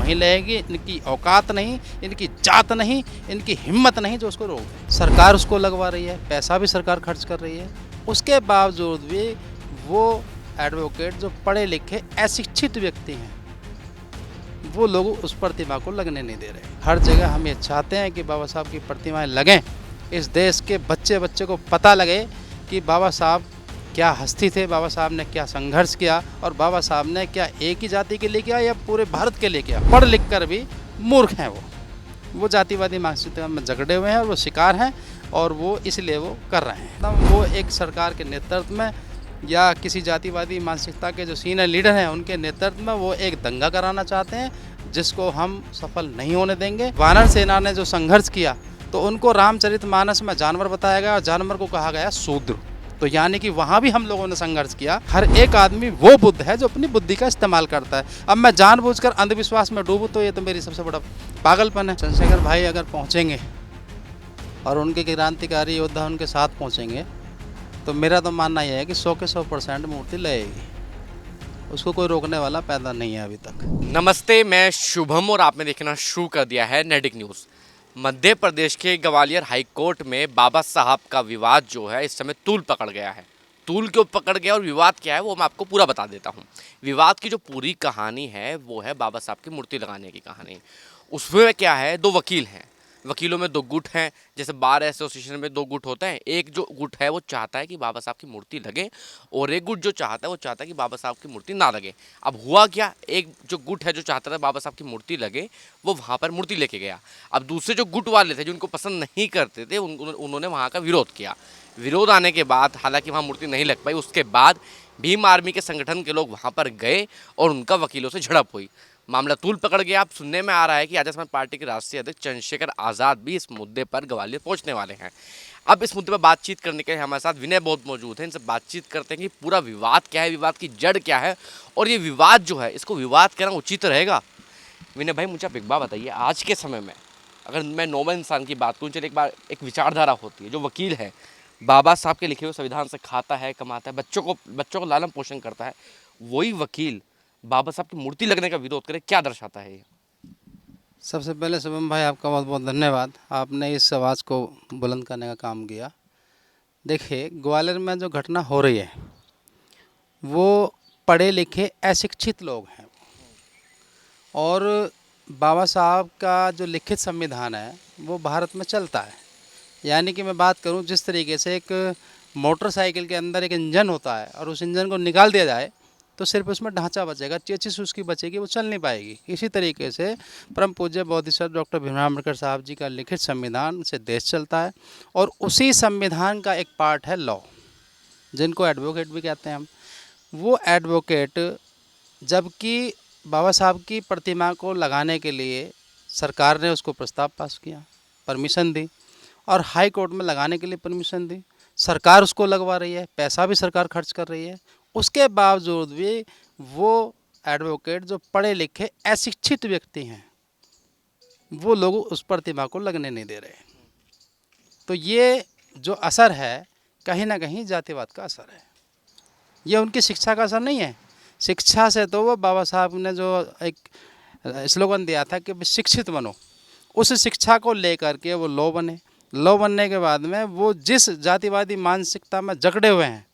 वहीं लगेगी। इनकी औकात नहीं, इनकी जात नहीं, इनकी हिम्मत नहीं जो उसको रोक। सरकार उसको लगवा रही है, पैसा भी सरकार खर्च कर रही है, उसके बावजूद भी वो एडवोकेट जो पढ़े लिखे अशिक्षित व्यक्ति हैं वो लोग उस प्रतिमा को लगने नहीं दे रहे। हर जगह हम ये चाहते हैं कि बाबा साहब की प्रतिमाएं लगें, इस देश के बच्चे बच्चे को पता लगे कि बाबा साहब क्या हस्ती थे, बाबा साहब ने क्या संघर्ष किया और बाबा साहब ने क्या एक ही जाति के लिए किया या पूरे भारत के लिए किया। पढ़ लिख कर भी मूर्ख हैं वो जातिवादी मानसिकता में जकड़े हुए हैं और वो शिकार हैं और वो इसलिए वो कर रहे हैं। तब वो एक सरकार के नेतृत्व में या किसी जातिवादी मानसिकता के जो सीनियर लीडर हैं उनके नेतृत्व में वो एक दंगा कराना चाहते हैं जिसको हम सफल नहीं होने देंगे। वानर सेना ने जो संघर्ष किया तो उनको रामचरितमानस में जानवर बताया गया और जानवर को कहा गया शूद्र। तो यानी कि वहाँ भी हम लोगों ने संघर्ष किया। हर एक आदमी वो बुद्ध है जो अपनी बुद्धि का इस्तेमाल करता है। अब मैं जानबूझकर अंधविश्वास में डूबूँ तो ये तो मेरी सबसे बड़ा पागलपन है। चंद्रशेखर भाई अगर पहुँचेंगे और उनके क्रांतिकारी योद्धा उनके साथ पहुँचेंगे तो मेरा तो मानना यह है कि 100 के 100% मूर्ति लगेगी। उसको कोई रोकने वाला पैदा नहीं है अभी तक। नमस्ते, मैं शुभम और आपने देखना शुरू कर दिया है नैतिक न्यूज़। मध्य प्रदेश के ग्वालियर हाई कोर्ट में बाबा साहब का विवाद जो है इस समय तूल पकड़ गया है। तूल क्यों पकड़ गया और विवाद क्या है वो मैं आपको पूरा बता देता हूँ। विवाद की जो पूरी कहानी है वो है बाबा साहब की मूर्ति लगाने की कहानी। उसमें क्या है, दो वकील हैं, वकीलों में दो गुट हैं। जैसे बार एसोसिएशन में दो गुट होते हैं। एक जो गुट है वो चाहता है कि बाबा साहब की मूर्ति लगे और एक गुट जो चाहता है वो चाहता है कि बाबा साहब की मूर्ति ना लगे। अब हुआ क्या, एक जो गुट है जो चाहता था बाबा साहब की मूर्ति लगे वो वहाँ पर मूर्ति लेके गया। अब दूसरे जो गुट वाले थे जो उनको पसंद नहीं करते थे उन्होंने वहाँ का विरोध किया। विरोध आने के बाद हालांकि वहाँ मूर्ति नहीं लग पाई। उसके बाद भीम आर्मी के संगठन के लोग वहाँ पर गए और उनका वकीलों से झड़प हुई। मामला तूल पकड़ गया। अब सुनने में आ रहा है कि आज़ाद समाज पार्टी के राष्ट्रीय अध्यक्ष चंद्रशेखर आज़ाद भी इस मुद्दे पर ग्वालियर पहुंचने वाले हैं। अब इस मुद्दे पर बातचीत करने के लिए हमारे साथ विनय बहुत मौजूद हैं। इनसे बातचीत करते हैं कि पूरा विवाद क्या है, विवाद की जड़ क्या है और ये विवाद जो है इसको विवाद कहना उचित रहेगा। विनय भाई, मुझे आप एक बात बताइए, आज के समय में अगर मैं नॉर्मल इंसान की बात करूँ, चलिए एक बार एक विचारधारा होती है, जो वकील है बाबा साहब के लिखे हुए संविधान से खाता है, कमाता है, बच्चों को लालन पोषण करता है, वही वकील बाबा साहब की मूर्ति लगने का विरोध करे, क्या दर्शाता है ये? सबसे पहले शुभम भाई आपका बहुत बहुत धन्यवाद। आपने इस आवाज़ को बुलंद करने का काम किया। देखिए, ग्वालियर में जो घटना हो रही है वो पढ़े लिखे अशिक्षित लोग हैं और बाबा साहब का जो लिखित संविधान है वो भारत में चलता है। यानी कि मैं बात करूं, जिस तरीके से एक मोटरसाइकिल के अंदर एक इंजन होता है और उस इंजन को निकाल दिया जाए तो सिर्फ उसमें ढांचा बचेगा, चेसिस उसकी बचेगी, वो चल नहीं पाएगी। इसी तरीके से परम पूज्य बोधिसत्व डॉक्टर भीमराव अम्बेडकर साहब जी का लिखित संविधान से देश चलता है और उसी संविधान का एक पार्ट है लॉ, जिनको एडवोकेट भी कहते हैं हम। वो एडवोकेट, जबकि बाबा साहब की प्रतिमा को लगाने के लिए सरकार ने उसको प्रस्ताव पास किया, परमिशन दी और हाई कोर्ट में लगाने के लिए परमिशन दी। सरकार उसको लगवा रही है, पैसा भी सरकार खर्च कर रही है। उसके बावजूद भी वो एडवोकेट जो पढ़े लिखे अशिक्षित व्यक्ति हैं वो लोग उस प्रतिमा को लगने नहीं दे रहे। तो ये जो असर है कहीं ना कहीं जातिवाद का असर है, ये उनकी शिक्षा का असर नहीं है। शिक्षा से तो वो बाबा साहब ने जो एक स्लोगन दिया था कि शिक्षित बनो, उस शिक्षा को लेकर के वो लॉ बने। लॉ बनने के बाद में वो जिस जातिवादी मानसिकता में जकड़े हुए हैं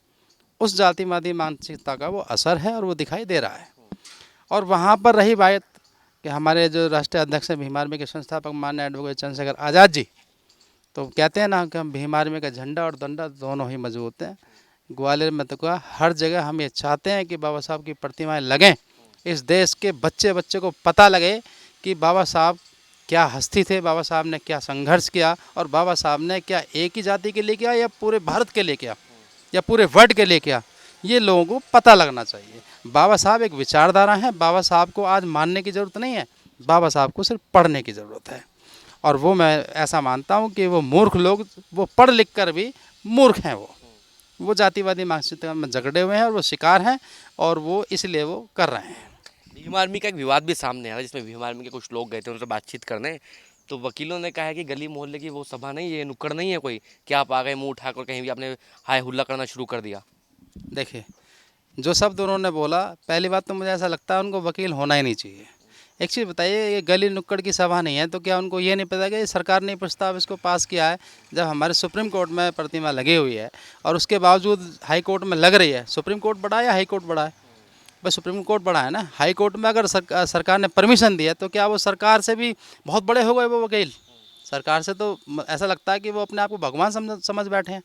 उस जातिवादी मानसिकता का वो असर है और वो दिखाई दे रहा है। और वहाँ पर रही बात कि हमारे जो राष्ट्रीय अध्यक्ष हैं भीम आर्मी के संस्थापक माननीय एडवोकेट चंद्रशेखर आज़ाद जी, तो कहते हैं ना कि हम भीम आर्मी का झंडा और डंडा दोनों ही मजबूत हैं। ग्वालियर में तो कहा हर जगह हम ये चाहते हैं कि बाबा साहब की प्रतिमाएं लगें, इस देश के बच्चे बच्चे को पता लगे कि बाबा साहब क्या हस्ती थे, बाबा साहब ने क्या संघर्ष किया और बाबा साहब ने क्या एक ही जाति के लिए किया या पूरे भारत के लिए किया या पूरे वर्ल्ड के लिए किया। ये लोगों को पता लगना चाहिए। बाबा साहब एक विचारधारा है। बाबा साहब को आज मानने की ज़रूरत नहीं है, बाबा साहब को सिर्फ पढ़ने की ज़रूरत है। और वो मैं ऐसा मानता हूँ कि वो मूर्ख लोग, वो पढ़ लिख कर भी मूर्ख हैं। वो जातिवादी मानसिकता में जकड़े हुए हैं और वो शिकार हैं और वो इसलिए वो कर रहे हैं। भीम आर्मी का एक विवाद भी सामने आया जिसमें भीम आर्मी के कुछ लोग गए थे उनसे बातचीत करने। तो वकीलों ने कहा है कि गली मोहल्ले की वो सभा नहीं है, नुक्कड़ नहीं है कोई, कि आप आ गए मुंह उठाकर कहीं भी आपने हाय हुल्ला करना शुरू कर दिया। देखिए, जो शब्द उन्होंने बोला, पहली बात तो मुझे ऐसा लगता है उनको वकील होना ही नहीं चाहिए। एक चीज़ बताइए, ये गली नुक्कड़ की सभा नहीं है, तो क्या उनको ये नहीं पता कि सरकार ने प्रस्ताव इसको पास किया है? जब हमारे सुप्रीम कोर्ट में प्रतिमा लगी हुई है और उसके बावजूद हाई कोर्ट में लग रही है, सुप्रीम कोर्ट बड़ा है या हाई कोर्ट बड़ा है? भाई सुप्रीम कोर्ट बड़ा है ना। हाई कोर्ट में अगर सरकार ने परमिशन दिया, तो क्या वो सरकार से भी बहुत बड़े हो गए वो वकील? सरकार से तो ऐसा लगता है कि वो अपने आप को भगवान समझ बैठे हैं।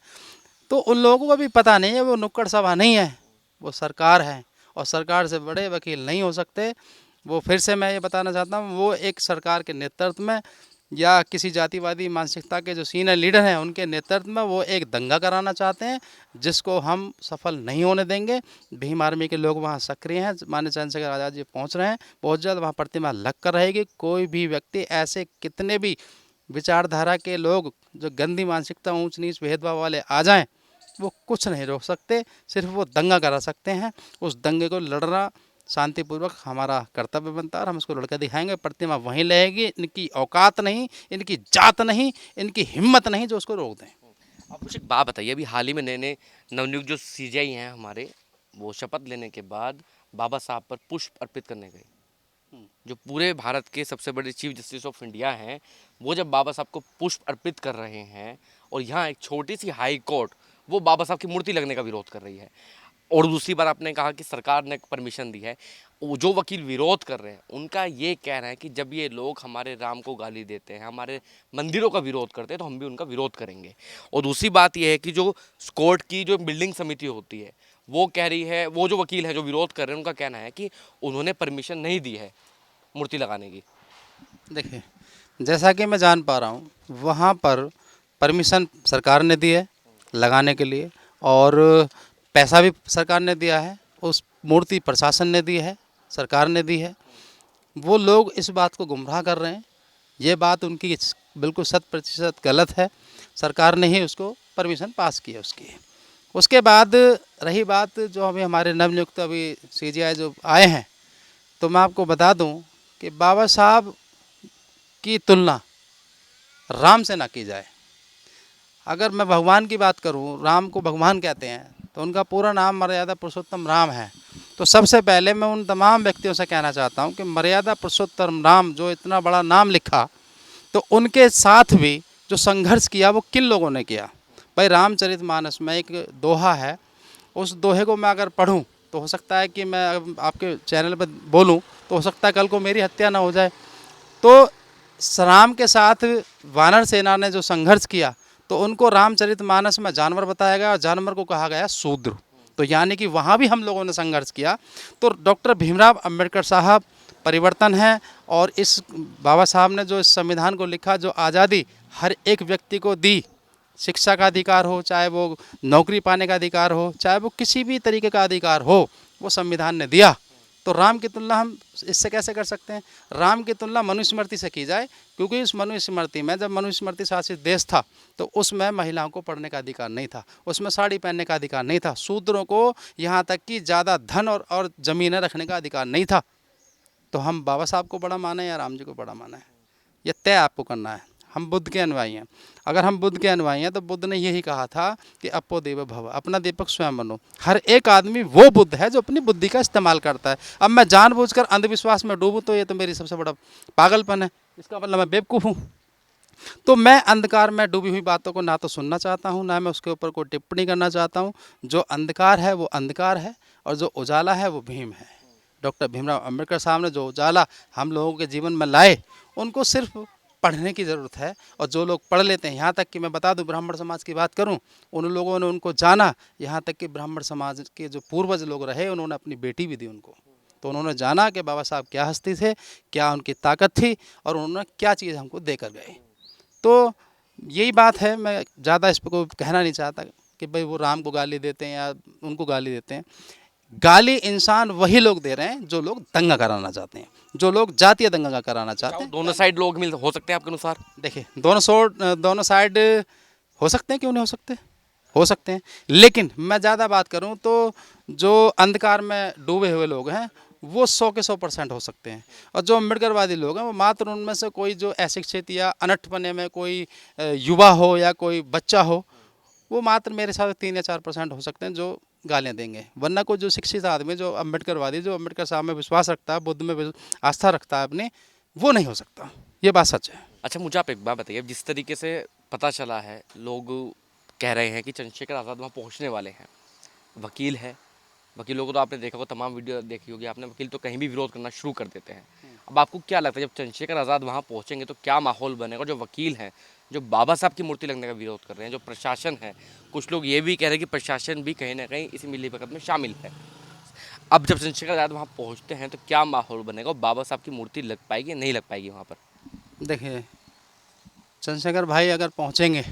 तो उन लोगों को भी पता नहीं है, वो नुक्कड़ सभा नहीं है, वो सरकार है, और सरकार से बड़े वकील नहीं हो सकते। वो फिर से मैं ये बताना चाहता हूँ, वो एक सरकार के नेतृत्व में या किसी जातिवादी मानसिकता के जो सीनियर लीडर हैं उनके नेतृत्व में वो एक दंगा कराना चाहते हैं, जिसको हम सफल नहीं होने देंगे। भीम आर्मी के लोग वहाँ सक्रिय हैं, माननीय चंद्रशेखर आज़ाद जी पहुँच रहे हैं, बहुत जल्द वहाँ प्रतिमा लग कर रहेगी। कोई भी व्यक्ति, ऐसे कितने भी विचारधारा के लोग जो गंदी मानसिकता, ऊंच नीच, भेदभाव वाले आ जाएं, वो कुछ नहीं रोक सकते, सिर्फ वो दंगा करा सकते हैं। उस दंगे को लड़ना शांतिपूर्वक हमारा कर्तव्य बनता है और हम उसको लड़कर दिखाएंगे। प्रतिमा वहीं रहेगी, इनकी औकात नहीं, इनकी जात नहीं, इनकी हिम्मत नहीं जो उसको रोक दें। आप मुझे एक बात बताइए, अभी हाल ही में नए नवनियुक्त जो सीजेआई हैं हमारे, वो शपथ लेने के बाद बाबा साहब पर पुष्प अर्पित करने गए। जो पूरे भारत के सबसे बड़े चीफ जस्टिस ऑफ इंडिया हैं, वो जब बाबा साहब को पुष्प अर्पित कर रहे हैं और यहाँ एक छोटी सी हाई कोर्ट वो बाबा साहब की मूर्ति लगने का विरोध कर रही है। और दूसरी बार आपने कहा कि सरकार ने परमिशन दी है। वो जो वकील विरोध कर रहे हैं उनका ये कहना है कि जब ये लोग हमारे राम को गाली देते हैं, हमारे मंदिरों का विरोध करते हैं, तो हम भी उनका विरोध करेंगे। और दूसरी बात ये है कि जो कोर्ट की जो बिल्डिंग समिति होती है, वो कह रही है, वो जो वकील है जो विरोध कर रहे हैं उनका कहना है कि उन्होंने परमिशन नहीं दी है मूर्ति लगाने की। देखिए, जैसा कि मैं जान पा रहा हूँ, वहाँ पर परमिशन सरकार ने दी है लगाने के लिए, और पैसा भी सरकार ने दिया है, उस मूर्ति प्रशासन ने दी है, सरकार ने दी है। वो लोग इस बात को गुमराह कर रहे हैं, ये बात उनकी बिल्कुल 100% गलत है। सरकार ने ही उसको परमिशन पास की है उसकी। उसके बाद रही बात जो अभी हमारे नवनियुक्त अभी सीजेआई जो आए हैं, तो मैं आपको बता दूं कि बाबा साहब की तुलना राम से ना की जाए। अगर मैं भगवान की बात करूं, राम को भगवान कहते हैं, तो उनका पूरा नाम मर्यादा पुरुषोत्तम राम है। तो सबसे पहले मैं उन तमाम व्यक्तियों से कहना चाहता हूं कि मर्यादा पुरुषोत्तम राम जो इतना बड़ा नाम लिखा, तो उनके साथ भी जो संघर्ष किया वो किन लोगों ने किया? भाई रामचरितमानस में एक दोहा है, उस दोहे को मैं अगर पढूं तो हो सकता है कि मैं आपके चैनल पर बोलूं तो हो सकता है कल को मेरी हत्या ना हो जाए। तो राम के साथ वानर सेना ने जो संघर्ष किया, तो उनको रामचरितमानस में जानवर बताया गया और जानवर को कहा गया शूद्र। तो यानी कि वहाँ भी हम लोगों ने संघर्ष किया। तो डॉक्टर भीमराव अंबेडकर साहब परिवर्तन है, और इस बाबा साहब ने जो इस संविधान को लिखा, जो आज़ादी हर एक व्यक्ति को दी, शिक्षा का अधिकार हो, चाहे वो नौकरी पाने का अधिकार हो, चाहे वो किसी भी तरीके का अधिकार हो, वो संविधान ने दिया। तो राम की तुलना हम इससे कैसे कर सकते हैं? राम की तुलना मनुस्मृति से की जाए, क्योंकि इस मनुस्मृति में, जब मनुस्मृति शासित देश था, तो उसमें महिलाओं को पढ़ने का अधिकार नहीं था, उसमें साड़ी पहनने का अधिकार नहीं था, शूद्रों को यहाँ तक कि ज़्यादा धन और ज़मीनें रखने का अधिकार नहीं था। तो हम बाबा साहब को बड़ा माने या राम जी को बड़ा माने, ये तय आपको करना है। हम बुद्ध के अनुयायी हैं। अगर हम बुद्ध के अनुयायी हैं तो बुद्ध ने यही कहा था कि अपो देव भव, अपना दीपक स्वयं बनो। हर एक आदमी वो बुद्ध है जो अपनी बुद्धि का इस्तेमाल करता है। अब मैं जानबूझकर अंधविश्वास में डूबूँ तो ये तो मेरी सबसे बड़ा पागलपन है, इसका मतलब मैं बेवकूफ़ हूँ। तो मैं अंधकार में डूबी हुई बातों को ना तो सुनना चाहता हूँ, ना मैं उसके ऊपर कोई टिप्पणी करना चाहता हूँ। जो अंधकार है वो अंधकार है, और जो उजाला है वो भीम है। डॉक्टर भीमराव अंबेडकर साहब ने जो उजाला हम लोगों के जीवन में लाए, उनको सिर्फ पढ़ने की ज़रूरत है। और जो लोग पढ़ लेते हैं, यहाँ तक कि मैं बता दूं, ब्राह्मण समाज की बात करूं, उन लोगों ने उनको जाना, यहाँ तक कि ब्राह्मण समाज के जो पूर्वज लोग रहे, उन्होंने अपनी बेटी भी दी उनको। तो उन्होंने जाना कि बाबा साहब क्या हस्ती थे, क्या उनकी ताकत थी, और उन्होंने क्या चीज़ हमको देकर गए। तो यही बात है, मैं ज़्यादा इस पर कोई कहना नहीं चाहता कि भाई वो राम को गाली देते हैं या उनको गाली देते हैं। गाली इंसान वही लोग दे रहे हैं जो लोग दंगा कराना चाहते हैं, जो लोग जातीय दंगा कराना चाहते हैं। दोनों साइड लोग मिल हो सकते हैं आपके अनुसार? देखिए, दोनों साइड हो सकते हैं, क्यों नहीं हो सकते, हो सकते हैं। लेकिन मैं ज़्यादा बात करूं तो जो अंधकार में डूबे हुए लोग हैं वो 100 के 100% हो सकते हैं, और जो अम्बेडकरवादी लोग हैं वो मात्र उनमें से कोई जो अशिक्षित या अनठपने में कोई युवा हो या कोई बच्चा हो, वो मात्र मेरे हिसाब से 3 या 4% हो सकते हैं जो गालियाँ देंगे, वरना कोई जो शिक्षित आदमी, जो अम्बेडकरवादी, जो अम्बेडकर साहब में विश्वास रखता है, बुद्ध में आस्था रखता है अपनी, वो नहीं हो सकता। ये बात सच है। अच्छा, मुझे आप एक बात बताइए, जिस तरीके से पता चला है, लोग कह रहे हैं कि चंद्रशेखर आज़ाद वहाँ पहुँचने वाले हैं, वकील है, वकीलों को तो आपने देखा होगा, तमाम वीडियो देखी होगी आपने, वकील तो कहीं भी विरोध करना शुरू कर देते हैं। अब आपको क्या लगता है, जब चंद्रशेखर आज़ाद वहाँ पहुँचेंगे तो क्या माहौल बनेगा? जो वकील हैं, जो बाबा साहब की मूर्ति लगने का विरोध कर रहे हैं, जो प्रशासन है, कुछ लोग ये भी कह रहे हैं कि प्रशासन भी कहीं ना कहीं इसी मिलीभगत में शामिल है। अब जब चंद्रशेखर आज़ाद वहाँ पहुँचते हैं तो क्या माहौल बनेगा? और बाबा साहब की मूर्ति लग पाएगी या नहीं लग पाएगी वहाँ पर? देखिए, चंद्रशेखर भाई अगर पहुँचेंगे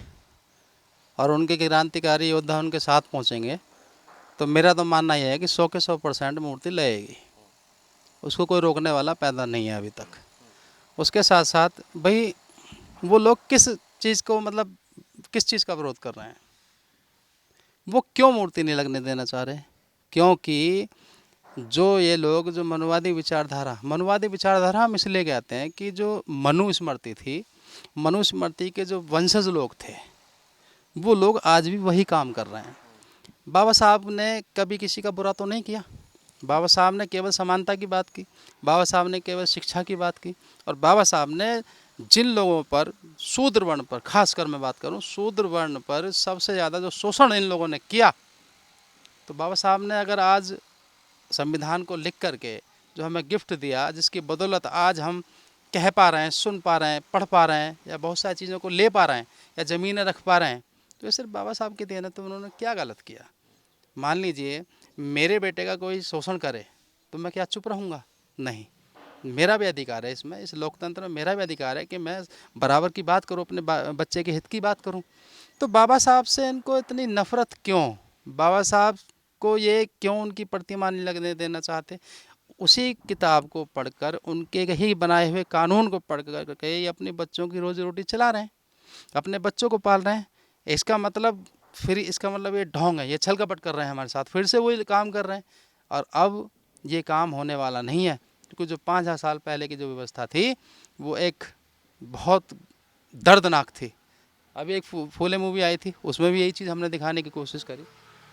और उनके क्रांतिकारी योद्धा उनके साथ पहुँचेंगे, तो मेरा तो मानना यह है कि 100 के 100% मूर्ति लगेगी। उसको कोई रोकने वाला पैदा नहीं है अभी तक। उसके साथ साथ भाई, वो लोग किस चीज़ को, मतलब किस चीज़ का विरोध कर रहे हैं? वो क्यों मूर्ति नहीं लगने देना चाह रहे? क्योंकि जो ये लोग, जो मनुवादी विचारधारा हम इसलिए कहते हैं कि जो मनुस्मृति थी, मनुस्मृति के जो वंशज लोग थे, वो लोग आज भी वही काम कर रहे हैं। बाबा साहब ने कभी किसी का बुरा तो नहीं किया। बाबा साहब ने केवल समानता की बात की, बाबा साहब ने केवल शिक्षा की बात की, और बाबा साहब ने जिन लोगों पर, शूद्र वर्ण पर, खासकर मैं बात करूं, शूद्र वर्ण पर सबसे ज़्यादा जो शोषण इन लोगों ने किया, तो बाबा साहब ने अगर आज संविधान को लिख करके जो हमें गिफ्ट दिया, जिसकी बदौलत आज हम कह पा रहे हैं, सुन पा रहे हैं, पढ़ पा रहे हैं, या बहुत सारी चीज़ों को ले पा रहे हैं, या ज़मीनें रख पा रहे हैं, तो ये सिर्फ बाबा साहब की देन है। तो उन्होंने क्या गलत किया? मान लीजिए मेरे बेटे का कोई शोषण करे तो मैं क्या चुप रहूँगा? नहीं, मेरा भी अधिकार है इसमें, इस लोकतंत्र में मेरा भी अधिकार है कि मैं बराबर की बात करूँ, अपने बच्चे के हित की बात करूँ। तो बाबा साहब से इनको इतनी नफ़रत क्यों? बाबा साहब को ये क्यों उनकी प्रतिमा नहीं लगने देना चाहते? उसी किताब को पढ़कर, उनके ही बनाए हुए कानून को पढ़ कर के ये अपने बच्चों की रोजी रोटी चला रहे हैं, अपने बच्चों को पाल रहे हैं। इसका मतलब ये ढोंग है, ये छल कपट कर रहे हैं हमारे साथ, फिर से वही काम कर रहे हैं। और अब ये काम होने वाला नहीं है, क्योंकि जो 5000 साल पहले की जो व्यवस्था थी, वो एक बहुत दर्दनाक थी। अभी एक फूले मूवी आई थी, उसमें भी यही चीज़ हमने दिखाने की कोशिश करी।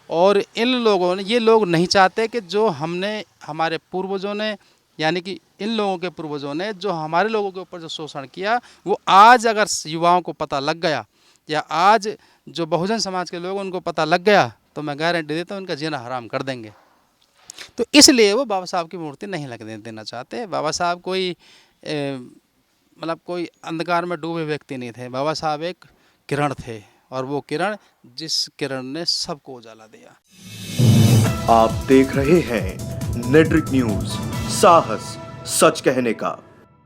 और इन लोगों ने, ये लोग नहीं चाहते कि जो हमने, हमारे पूर्वजों ने, यानी कि इन लोगों के पूर्वजों ने जो हमारे लोगों के ऊपर जो शोषण किया, वो आज अगर युवाओं को पता लग गया, या आज जो बहुजन समाज के लोग उनको पता लग गया, तो मैं गारंटी देता हूँ उनका जीना हराम कर देंगे। तो इसलिए वो बाबा साहब की मूर्ति नहीं लगने देना चाहते। बाबा साहब कोई मतलब कोई अंधकार में डूबे व्यक्ति नहीं थे। बाबा साहब एक किरण थे, और वो किरण, जिस किरण ने सबको उजाला दिया। आप देख रहे हैं नेट्रिक न्यूज, साहस सच कहने का।